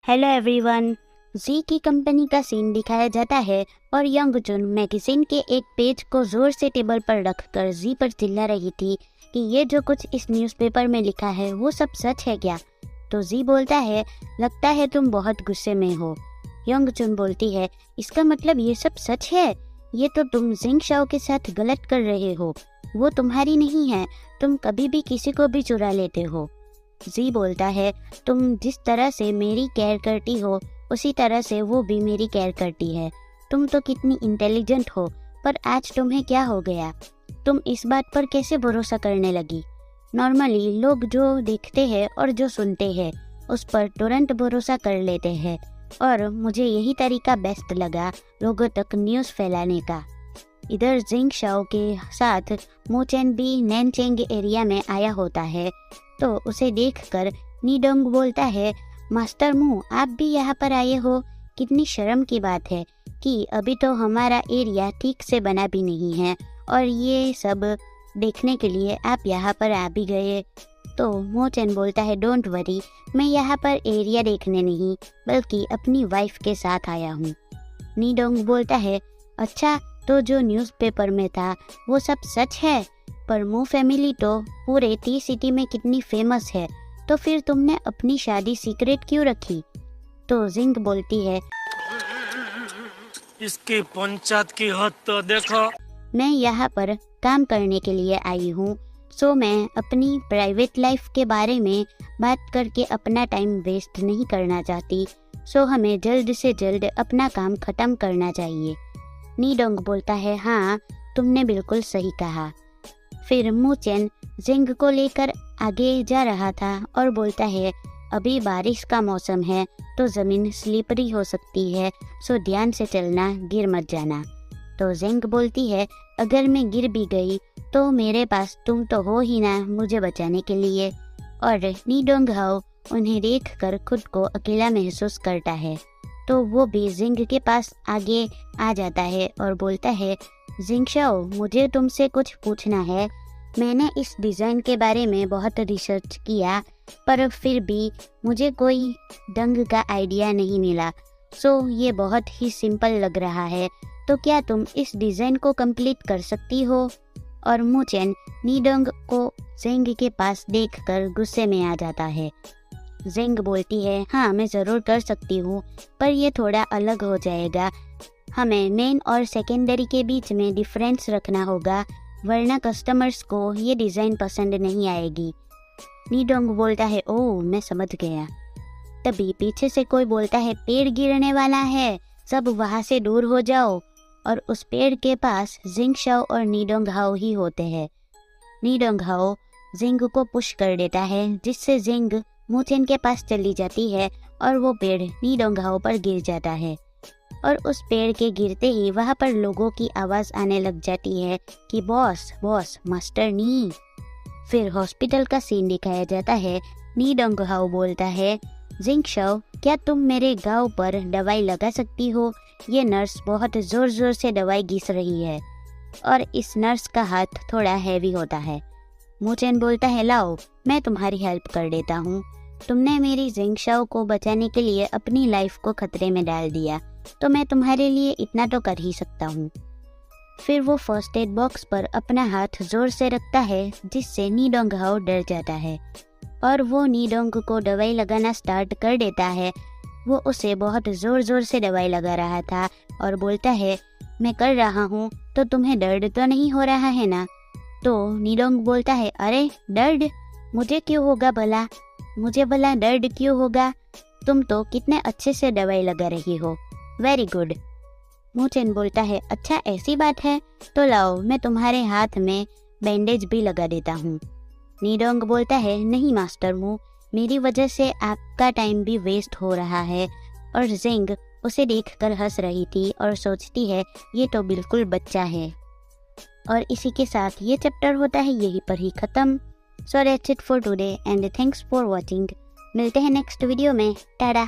Hello everyone. जी की company का scene दिखाया जाता है और यंग जुन मैगजीन के एक पेज को जोर से टेबल पर रखकर जी पर चिल्ला रही थी कि ये जो कुछ इस न्यूज़पेपर में लिखा है वो सब सच है क्या। तो जी बोलता है, लगता है तुम बहुत गुस्से में हो। यंग जुन बोलती है, इसका मतलब ये सब सच है? ये तो तुम जिंग शाओ के साथ गलत कर रहे हो, वो तुम्हारी नहीं है, तुम कभी भी किसी को भी चुरा लेते हो। जी बोलता है, तुम जिस तरह से मेरी केयर करती हो उसी तरह से वो भी मेरी केयर करती है। तुम तो कितनी इंटेलिजेंट हो, पर आज तुम्हें क्या हो गया? तुम इस बात पर कैसे भरोसा करने लगी? नॉर्मली लोग जो देखते हैं और जो सुनते हैं उस पर तुरंत भरोसा कर लेते हैं, और मुझे यही तरीका बेस्ट लगा लोगों तक न्यूज़ फैलाने का। इधर जिंग शाओ के साथ मो चेन भी नैनचेंग एरिया में आया होता है, तो उसे देखकर नीडोंग बोलता है, मास्टर मू आप भी यहाँ पर आए हो? कितनी शर्म की बात है कि अभी तो हमारा एरिया ठीक से बना भी नहीं है और ये सब देखने के लिए आप यहाँ पर आ भी गए। तो मो चेन बोलता है, डोंट वरी, मैं यहाँ पर एरिया देखने नहीं बल्कि अपनी वाइफ के साथ आया हूँ। नीडोंग बोलता है, अच्छा तो जो न्यूज़पेपर में था वो सब सच है? पर मो फैमिली तो पूरे टी सिटी में कितनी फेमस है, तो फिर तुमने अपनी शादी सीक्रेट क्यों रखी? तो जिंग बोलती है, इसकी पंचायत की हद तो देखो। मैं यहाँ पर काम करने के लिए आई हूँ, सो मैं अपनी प्राइवेट लाइफ के बारे में बात करके अपना टाइम वेस्ट नहीं करना चाहती, सो हमें जल्द से जल्द अपना काम खत्म करना चाहिए। नीडोंग बोलता है, हाँ तुमने बिल्कुल सही कहा। फिर मो चेन जिंग को लेकर आगे जा रहा था और बोलता है, अभी बारिश का मौसम है तो ज़मीन स्लिपरी हो सकती है, सो ध्यान से चलना, गिर मत जाना। तो जिंग बोलती है, अगर मैं गिर भी गई तो मेरे पास तुम तो हो ही ना मुझे बचाने के लिए। और नीडोंग हाओ उन्हें देखकर खुद को अकेला महसूस करता है, तो वो भी जिंग के पास आगे आ जाता है और बोलता है, जिंग शाओ मुझे तुमसे कुछ पूछना है। मैंने इस डिज़ाइन के बारे में बहुत रिसर्च किया पर फिर भी मुझे कोई ढंग का आइडिया नहीं मिला, सो ये बहुत ही सिंपल लग रहा है, तो क्या तुम इस डिज़ाइन को कंप्लीट कर सकती हो? और मो चेन नीडोंग को जिंग के पास देखकर गुस्से में आ जाता है। जिंग बोलती है, हाँ मैं ज़रूर कर सकती हूँ, पर यह थोड़ा अलग हो जाएगा। हमें मेन और सेकेंडरी के बीच में डिफरेंस रखना होगा, वरना कस्टमर्स को ये डिज़ाइन पसंद नहीं आएगी। नीडोंग बोलता है, ओह मैं समझ गया। तभी पीछे से कोई बोलता है, पेड़ गिरने वाला है, सब वहाँ से दूर हो जाओ। और उस पेड़ के पास जिंग शाओ और नीडोंग हाओ ही होते हैं। नीडोंग हाओ जिंग को पुश कर देता है, जिससे जिंग मो चेन के पास चली जाती है और वो पेड़ नीडोंग हाओ पर गिर जाता है। और उस पेड़ के गिरते ही वहाँ पर लोगों की आवाज़ आने लग जाती है कि बॉस बॉस मास्टर नी। फिर हॉस्पिटल का सीन दिखाया जाता है। नीडोंग हाओ बोलता है, जिंग शाओ क्या तुम मेरे गाँव पर दवाई लगा सकती हो? ये नर्स बहुत ज़ोर ज़ोर से दवाई घिस रही है और इस नर्स का हाथ थोड़ा हैवी होता है। मो चेन बोलता है, लाओ मैं तुम्हारी हेल्प कर देता हूँ, तुमने मेरी जिंग शाओ को बचाने के लिए अपनी लाइफ को खतरे में डाल दिया, तो मैं तुम्हारे लिए इतना तो कर ही सकता हूँ। फिर वो फर्स्ट एड बॉक्स पर अपना हाथ जोर से रखता है, जिससे नीडोंग हाओ डर जाता है और वो नीडोंग को दवाई लगाना स्टार्ट कर देता है। वो उसे बहुत ज़ोर ज़ोर से दवाई लगा रहा था और बोलता है, मैं कर रहा हूँ तो तुम्हें दर्द तो नहीं हो रहा है ना? तो नीडोंग बोलता है, अरे दर्द मुझे क्यों होगा भला? मुझे भला दर्द क्यों होगा? तुम तो कितने अच्छे से दवाई लगा रही हो, वेरी गुड। मो चेन बोलता है, अच्छा ऐसी बात है, तो लाओ मैं तुम्हारे हाथ में बैंडेज भी लगा देता हूँ। नीडोंग बोलता है, नहीं मास्टर मू, मेरी वजह से आपका टाइम भी वेस्ट हो रहा है। और जिंग उसे देखकर हंस रही थी और सोचती है, ये तो बिल्कुल बच्चा है। और इसी के साथ ये चैप्टर होता है यहीं पर ही ख़त्म। So that's it for today and thanks for watching. मिलते हैं नेक्स्ट वीडियो में। टाटा।